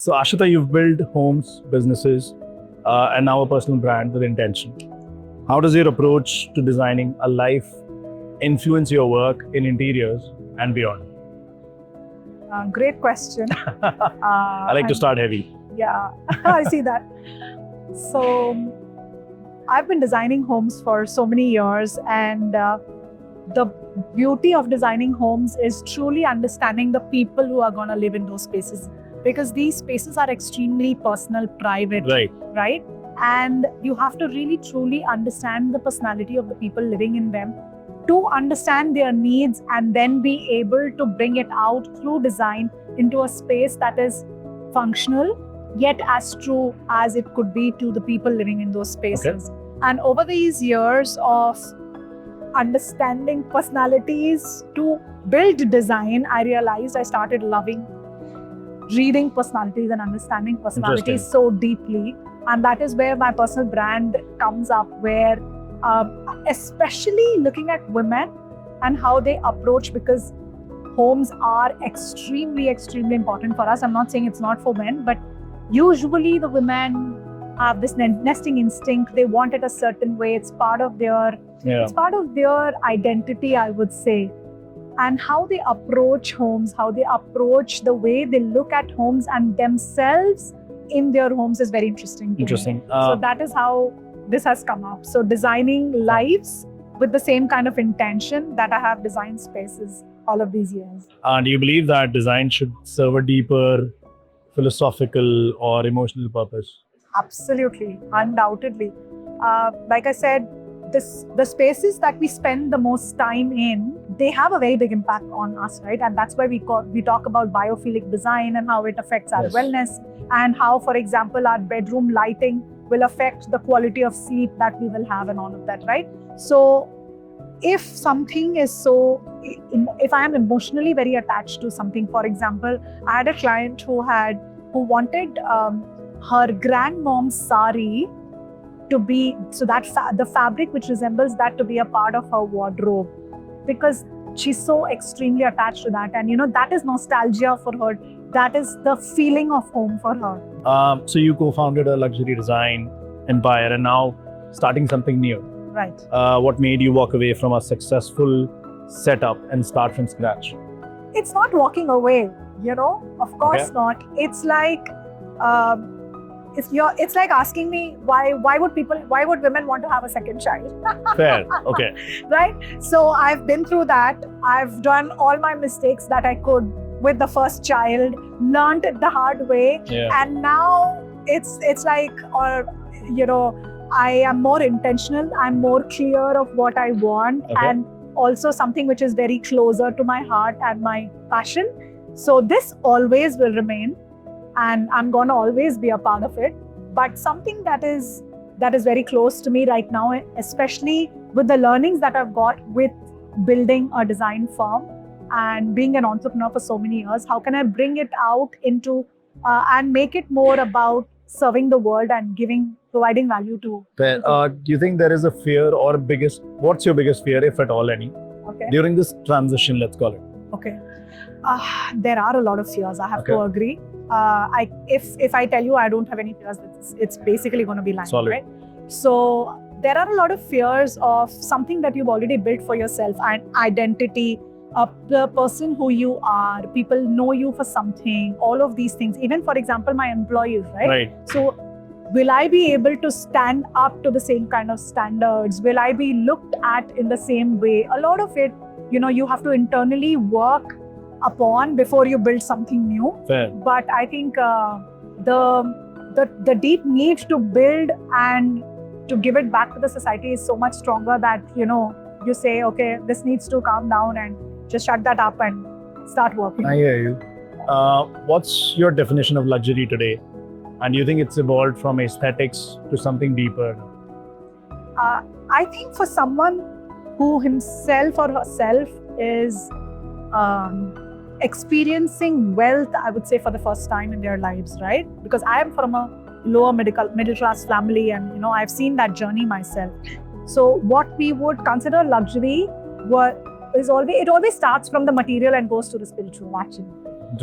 So Aashita, you've built homes, businesses, and now a personal brand with intention. How does your approach to designing a life influence your work in interiors and beyond? Great question. I like to start heavy. Yeah, I see that. So, I've been designing homes for so many years, and the beauty of designing homes is truly understanding the people who are going to live in those spaces, because these spaces are extremely personal, private, right? And you have to really truly understand the personality of the people living in them to understand their needs, and then be able to bring it out through design into a space that is functional yet as true as it could be to the people living in those spaces. Okay. And over these years of understanding personalities to build design, I realized I started loving reading personalities and understanding personalities so deeply. And that is where my personal brand comes up, where especially looking at women and how they approach, because homes are extremely important for us. I'm not saying it's not for men, but usually the women have this nesting instinct. They want it a certain way. It's part of their identity, I would say. And how they approach homes, how they approach the way they look at homes and themselves in their homes is very interesting. So that is how this has come up. So designing lives with the same kind of intention that I have designed spaces all of these years. Do you believe that design should serve a deeper philosophical or emotional purpose? Absolutely, undoubtedly. Like I said, the spaces that we spend the most time in, they have a very big impact on us, right? And that's why we talk about biophilic design and how it affects our wellness, and how, for example, our bedroom lighting will affect the quality of sleep that we will have and all of that, right? So if something is if I am emotionally very attached to something, for example, I had a client who wanted her grandmom's sari to be, so that the fabric which resembles that to be a part of her wardrobe, because she's so extremely attached to that. And that is nostalgia for her. That is the feeling of home for her. So you co-founded a luxury design empire and now starting something new. Right. What made you walk away from a successful setup and start from scratch? It's not walking away, of course not. It's like, it's like asking me why would women want to have a second child? Fair, okay. Right? So I've been through that. I've done all my mistakes that I could with the first child, learned it the hard way. And now it's like, I am more intentional. I'm more clear of what I want, and also something which is very closer to my heart and my passion. So this always will remain, and I'm gonna always be a part of it. But something that is very close to me right now, especially with the learnings that I've got with building a design firm and being an entrepreneur for so many years, how can I bring it out into and make it more about serving the world and providing value to Fair. Do you think there is a fear or what's your biggest fear, if at all any, during this transition, let's call it? Okay. There are a lot of fears, I have to agree. If I tell you I don't have any fears, it's basically going to be lying. Solid. Right? So there are a lot of fears of something that you've already built for yourself, and identity, the person who you are, people know you for something, all of these things. Even, for example, my employees, right? So will I be able to stand up to the same kind of standards? Will I be looked at in the same way? A lot of it, you have to internally work upon before you build something new. Fair. But I think the deep need to build and to give it back to the society is so much stronger that you say, okay, this needs to calm down and just shut that up and start working. I hear you. What's your definition of luxury today? And do you think it's evolved from aesthetics to something deeper? I think for someone who himself or herself is experiencing wealth, I would say, for the first time in their lives, right? Because I am from a lower middle class family, and I've seen that journey myself. So what we would consider luxury it always starts from the material and goes to the spiritual, actually.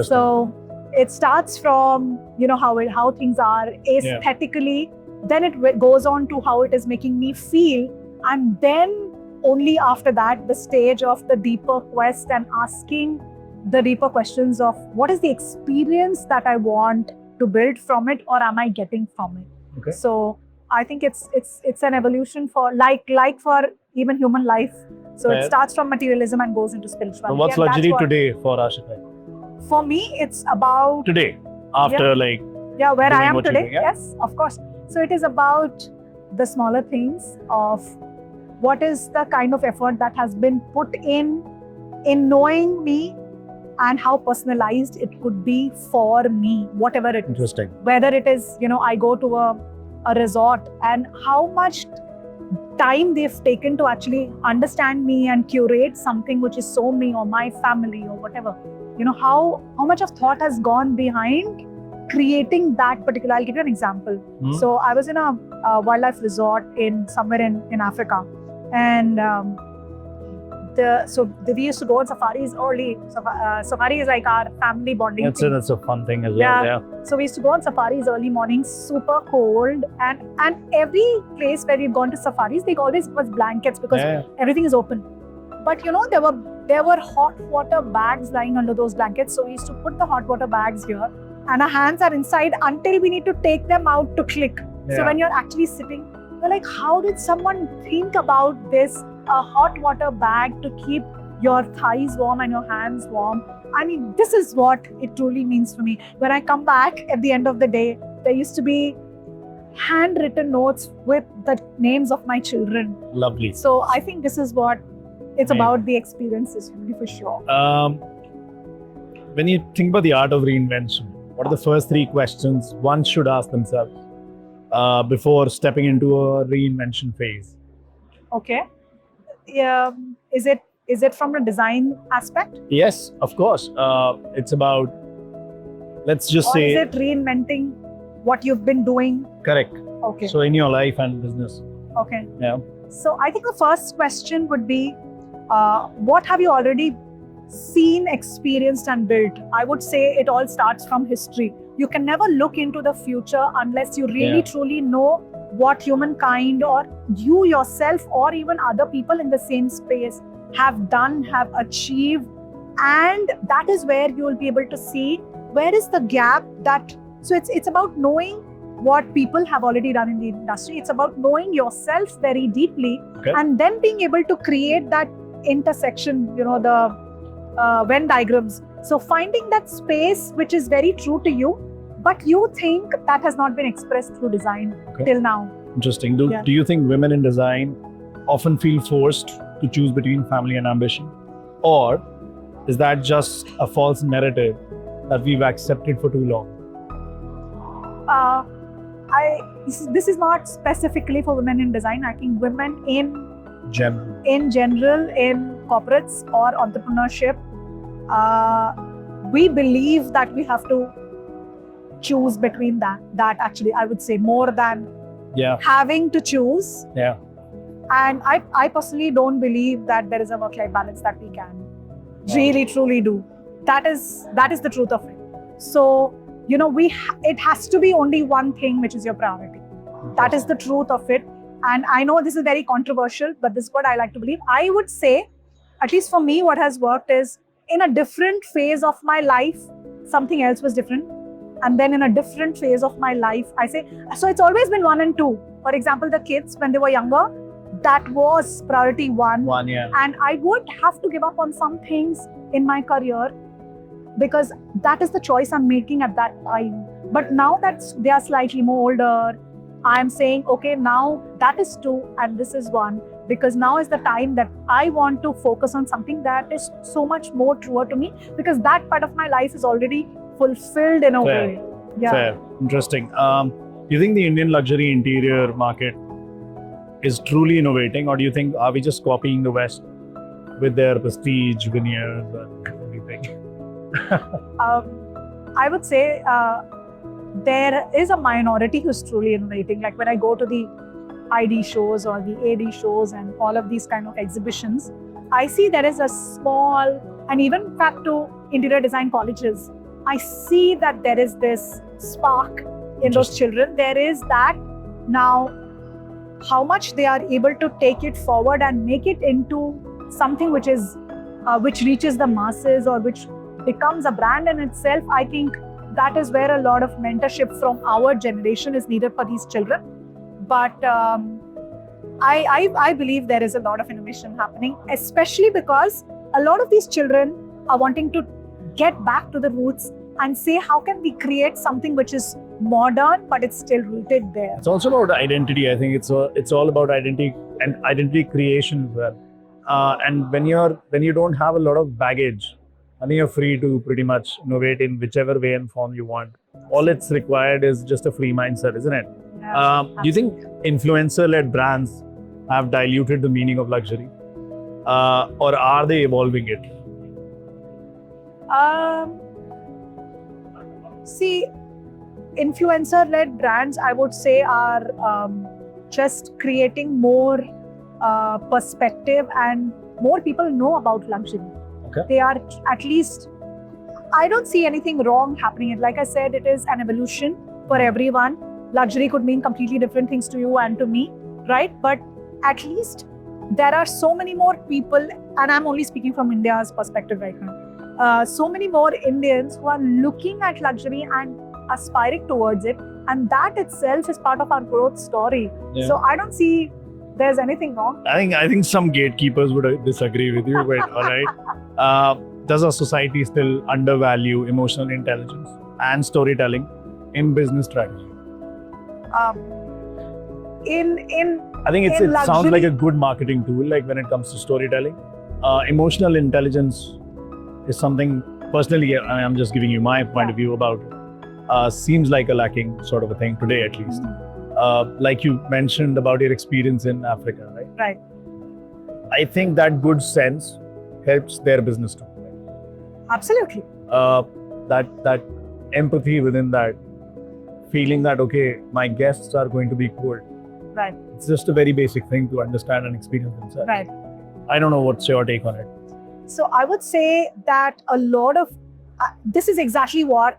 So it starts from how things are aesthetically, then it goes on to how it is making me feel, and then only after that the stage of the deeper quest and asking the deeper questions of what is the experience that I want to build from it, or am I getting from it. Okay. So I think it's an evolution for like for even human life. So Fair. it starts from materialism and goes into spirituality. So what's And that's luxury today for Aashita? For me, it's about Today, after where doing I am what you're today. doing, yeah? Yes, of course. So it is about the smaller things of what is the kind of effort that has been put in knowing me, and how personalized it could be for me, whatever it is. Interesting. Whether it is, I go to a resort, and how much time they've taken to actually understand me and curate something which is so me or my family or whatever. How much of thought has gone behind creating that particular. I'll give you an example. So I was in a wildlife resort somewhere in Africa, and we used to go on safaris early. Safari is like our family bonding thing. That's a fun thing as well. Yeah. So we used to go on safaris early mornings, super cold, and every place where we've gone to safaris, they always give us blankets because everything is open. But there were hot water bags lying under those blankets. So we used to put the hot water bags here, and our hands are inside until we need to take them out to click. Yeah. So when you're actually sitting, you're like, how did someone think about this? A hot water bag to keep your thighs warm and your hands warm. I mean, this is what it truly means for me. When I come back at the end of the day, there used to be handwritten notes with the names of my children. Lovely. So I think this is what it's about, the experiences, really, for sure. When you think about the art of reinvention, what are the first 3 questions one should ask themselves before stepping into a reinvention phase? Okay. Is it from a design aspect? Yes, of course. It's about, let's just say... Or is it reinventing what you've been doing? Correct. Okay. So in your life and business. Okay. Yeah. So I think the first question would be, what have you already seen, experienced and built? I would say it all starts from history. You can never look into the future unless you really truly know what humankind or you yourself or even other people in the same space have done, have achieved. And that is where you will be able to see where is the gap that... So it's about knowing what people have already done in the industry. It's about knowing yourself very deeply, and then being able to create that intersection, the Venn diagrams. So finding that space which is very true to you, but you think that has not been expressed through design till now. Interesting. Do you think women in design often feel forced to choose between family and ambition? Or is that just a false narrative that we've accepted for too long? This is not specifically for women in design. I think women in general, in corporates or entrepreneurship, we believe that we have to choose between that actually, I would say, more than having to choose. Yeah. And I personally don't believe that there is a work-life balance that we can really truly do. That is the truth of it. So it has to be only one thing which is your priority. That is the truth of it. And I know this is very controversial, but this is what I like to believe. I would say, at least for me, what has worked is in a different phase of my life, something else was different. And then in a different phase of my life, I say, so it's always been 1 and 2. For example, the kids, when they were younger, that was priority 1. And I would have to give up on some things in my career because that is the choice I'm making at that time. But now that they are slightly more older, I'm saying, okay, now that is 2 and this is 1, because now is the time that I want to focus on something that is so much more truer to me, because that part of my life is already fulfilled in a way. Yeah. Fair. Interesting. Do you think the Indian luxury interior market is truly innovating, or do you think are we just copying the West with their prestige veneers and everything? I would say there is a minority who's truly innovating. Like when I go to the ID shows or the AD shows and all of these kind of exhibitions, I see there is a small, and even in fact to interior design colleges, I see that there is this spark in those children. There is that now. How much they are able to take it forward and make it into something which is which reaches the masses or which becomes a brand in itself. I think that is where a lot of mentorship from our generation is needed for these children. But I believe there is a lot of innovation happening, especially because a lot of these children are wanting to get back to the roots and say, how can we create something which is modern but it's still rooted there. It's also about identity. I think it's all about identity and identity creation as well. And when you don't have a lot of baggage, I think you're free to pretty much innovate in whichever way and form you want. All it's required is just a free mindset, isn't it? Yeah, Do you think influencer-led brands have diluted the meaning of luxury, or are they evolving it? See, influencer-led brands, I would say, are just creating more perspective and more people know about luxury. Okay. They are at least, I don't see anything wrong happening. Like I said, it is an evolution for everyone. Luxury could mean completely different things to you and to me, right? But at least there are so many more people, and I'm only speaking from India's perspective right now, so many more Indians who are looking at luxury and aspiring towards it, and that itself is part of our growth story. Yeah. So I don't see there's anything wrong. I think some gatekeepers would disagree with you, but all right. Does our society still undervalue emotional intelligence and storytelling in business strategy? I think it sounds like a good marketing tool. Like when it comes to storytelling, emotional intelligence is something. Personally, I'm just giving you my point of view about it. Seems like a lacking sort of a thing today, at least. Like you mentioned about your experience in Africa, right? Right. I think that good sense helps their business too. Absolutely. That empathy within that, feeling that, okay, my guests are going to be cool. Right. It's just a very basic thing to understand and experience themselves. Right. I don't know what's your take on it. So I would say that a lot of this is exactly what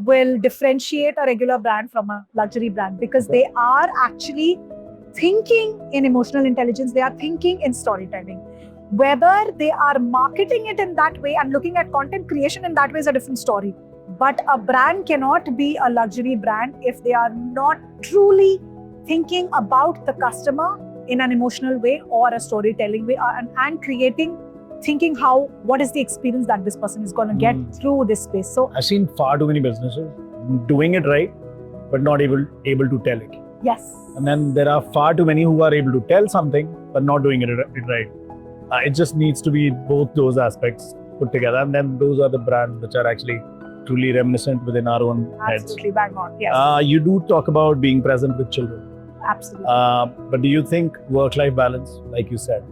will differentiate a regular brand from a luxury brand, because they are actually thinking in emotional intelligence, they are thinking in storytelling. Whether they are marketing it in that way and looking at content creation in that way is a different story. But a brand cannot be a luxury brand if they are not truly thinking about the customer in an emotional way or a storytelling way, and creating, thinking what is the experience that this person is going to get through this space. So I've seen far too many businesses doing it right, but not able to tell it. yes. And then there are far too many who are able to tell something, but not doing it right. It just needs to be both those aspects put together. And then those are the brands which are actually truly reminiscent within our own heads. Absolutely bang on. Yes. You do talk about being present with children. Absolutely. But do you think work-life balance, like you said,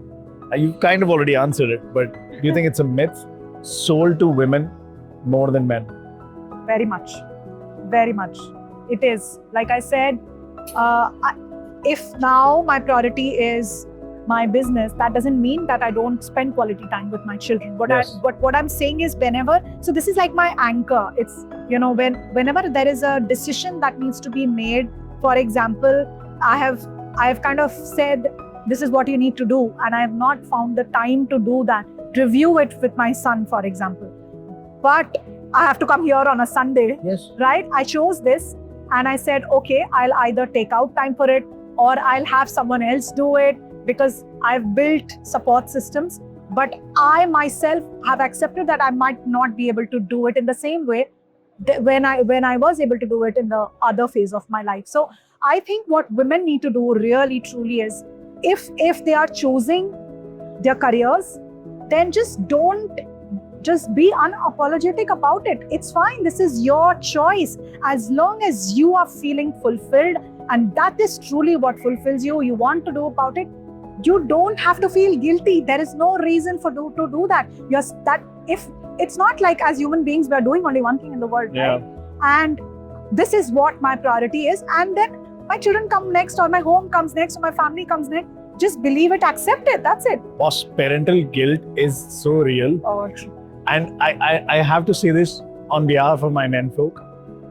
you kind of already answered it, but do you think it's a myth sold to women more than men? Very much. Very much. It is. Like I said, if now my priority is my business, that doesn't mean that I don't spend quality time with my children. What I'm saying is so this is like my anchor. It's, whenever there is a decision that needs to be made, for example, I have kind of said, this is what you need to do, and I have not found the time to do that. Review it with my son, for example. But I have to come here on a Sunday, Yes. right? I chose this and I said, okay, I'll either take out time for it or I'll have someone else do it, because I've built support systems. But I myself have accepted that I might not be able to do it in the same way when I was able to do it in the other phase of my life. So I think what women need to do really truly is, if they are choosing their careers, then just be unapologetic about it. It's fine. This is your choice. As long as you are feeling fulfilled and that is truly what fulfills you, you want to do about it, you don't have to feel guilty. There is no reason to do that. If it's not like as human beings, we are doing only one thing in the world, Yeah. right? And this is what my priority is. And then my children come next, or my home comes next, or my family comes next. Just believe it, accept it. That's it. Boss, parental guilt is so real. Oh, true. And I have to say this on behalf of my men folk,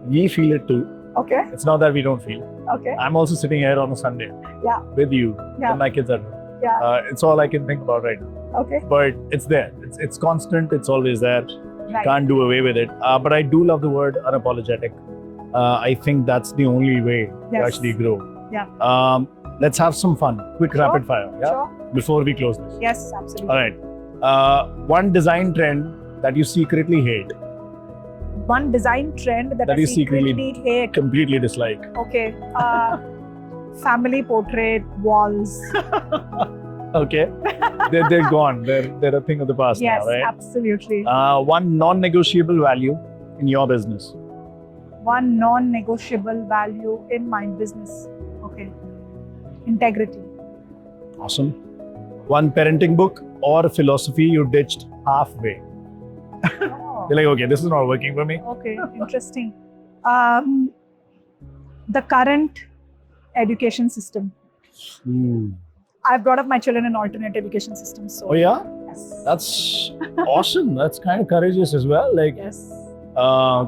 we feel it too. Okay. It's not that we don't feel it. Okay. I'm also sitting here on a Sunday Yeah. with you, Yeah. with my kids at home. Yeah. It's all I can think about right now. Okay. But it's there. It's constant. It's always there. Right. Can't do away with it. But I do love the word unapologetic. I think that's the only way to Yes. actually grow. Yeah. Let's have some fun. Quick Sure. rapid fire. Yeah. Sure. Before we close this. Yes, absolutely. All right. One design trend that you secretly hate, One design trend that That I you secretly- secretly hate. completely dislike. Okay. Family portrait walls. Okay. They're gone. They're a thing of the past Yes, now, right? absolutely. One non-negotiable value in your business. One non-negotiable value in my business. Okay. Integrity. Awesome. One parenting book or philosophy you ditched halfway. Oh, You're like, okay, this is not working for me. okay, interesting. The current education system. I've brought up my children in alternate education systems. So Oh yeah, yes. that's awesome. That's kind of courageous as well. Like Yes.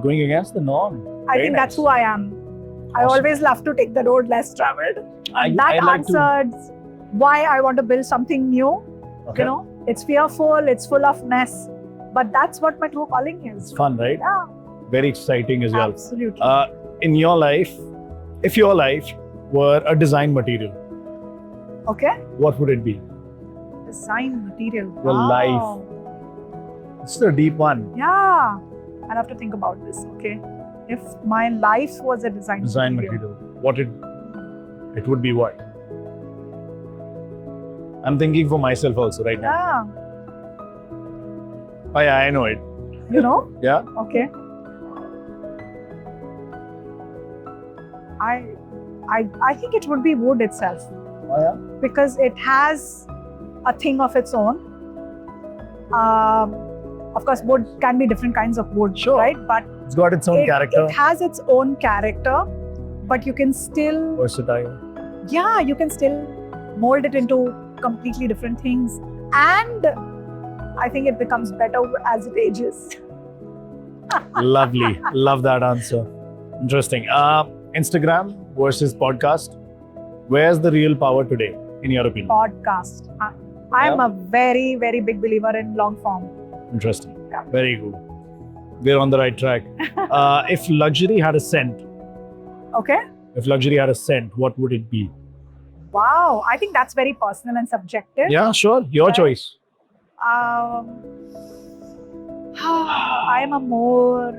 going against the norm. I Very think that's nice. who I am. I Awesome. always love to take the road less traveled. And that I like to- answers why I want to build something new. Okay. You know, it's fearful, it's full of mess, but that's what my true calling It's is. fun, right? Yeah, Very exciting as well. absolutely. In your life, if your life were a design material, Okay, what would it be? design material. Your Wow. life. It's a deep one. Yeah, I'll have to think about this. Okay, if my life was a design Material. What it would be what? I'm thinking for myself also right now. Yeah, Oh yeah, I know it. you know. Yeah. Okay. I think it would be wood itself. Oh yeah. Because it has a thing of its own. Of course, wood can be different kinds of wood, Sure. right? But It's got its own character. it has its own character, but you can still, Versatile. yeah, you can still mold it into completely different things. And I think it becomes better as it ages. Lovely. Love that answer. Interesting. Instagram versus podcast. Where's the real power today, in your opinion? Podcast. I am Yeah. a very, very big believer in long form. Interesting. Yeah. Very good. We're on the right track. If luxury had a scent, Okay? what would it be? Wow. I think that's very personal and subjective. Yeah, sure. Your Yeah. choice. I'm a more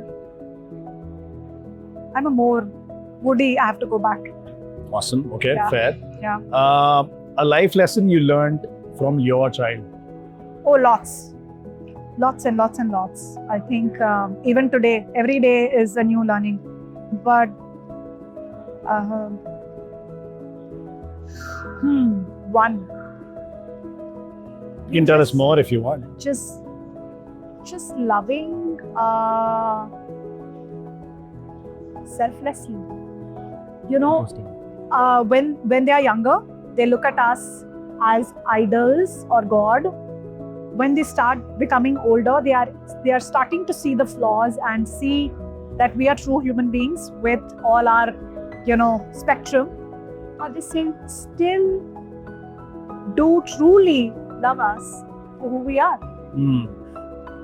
woody. I have to go back. Awesome. Okay, Yeah. fair. Yeah. A life lesson you learned from your child. Oh, lots and lots and lots. I think even today, every day is a new learning. But one, You can tell us more if you want. just loving selflessly. You know, Interesting. when they are younger, they look at us as idols or God. When they start becoming older, they are starting to see the flaws and see that we are true human beings with all our, spectrum. But they still do truly love us for who we are.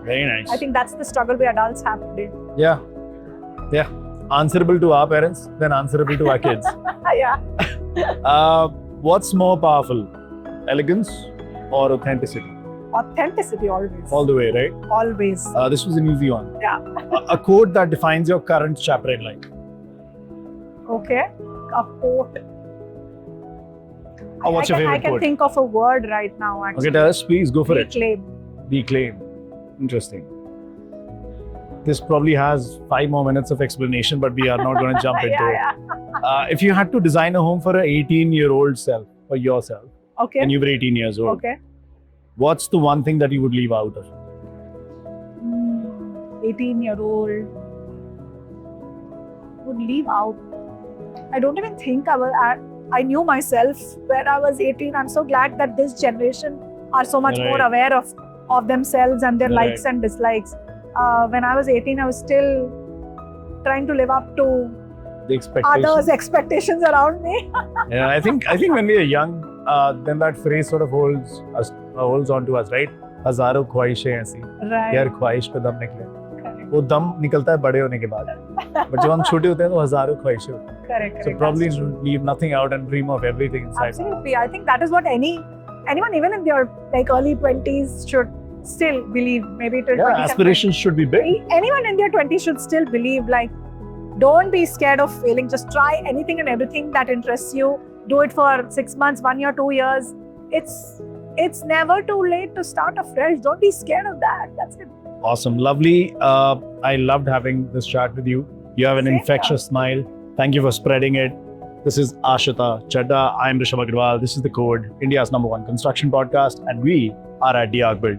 Very nice. I think that's the struggle we adults have today. Yeah. Answerable to our parents, then answerable to our kids. Yeah. What's more powerful, elegance or authenticity? Authenticity always. All the way, right? Always. This was an easy one. Yeah. A quote that defines your current chapter in life. Okay. A quote. Oh, what's your favorite I can quote? think of a word right now, actually. Okay, tell us, please go for it. Declaim. Declaim. Interesting. This probably has 5 more minutes of explanation, but we are not going to jump into it. Yeah. If you had to design a home for an 18-year-old self, for yourself, Okay. and you were 18 years old, Okay. what's the one thing that you would leave out of it? 18-year-old would leave out. I don't even think I knew myself when I was 18. I'm so glad that this generation are so much Right. more aware of themselves and their Right. likes and dislikes. when I was 18, I was still trying to live up to The expectation. others' expectations around me. Yeah, I think when we are young, then that phrase sort of holds on to us, right? हजारों ख्वाहिशें ऐसी, Right. यार ख्वाहिश पे दम निकले. Correct. वो दम निकलता है बड़े होने के बाद. But जब हम छोटे होते हैं तो हजारों ख्वाहिशें होती हैं. Correct. So probably leave nothing out and dream of everything inside. Absolutely. I think that is what anyone, even in their like early 20s, should still believe. Maybe till Yeah, 27. aspirations should be big. Anyone in their 20s should still believe. Like, don't be scared of failing. Just try anything and everything that interests you. Do it for 6 months, 1 year, 2 years. It's never too late to start afresh. Don't be scared of that. That's it. Awesome, lovely. I loved having this chat with you. You have an Same infectious smile. Thank you for spreading it. This is Aashita Chadha. I'm Rishabh Agrawal. This is The Code, India's #1 construction podcast, and we are at Diag Build.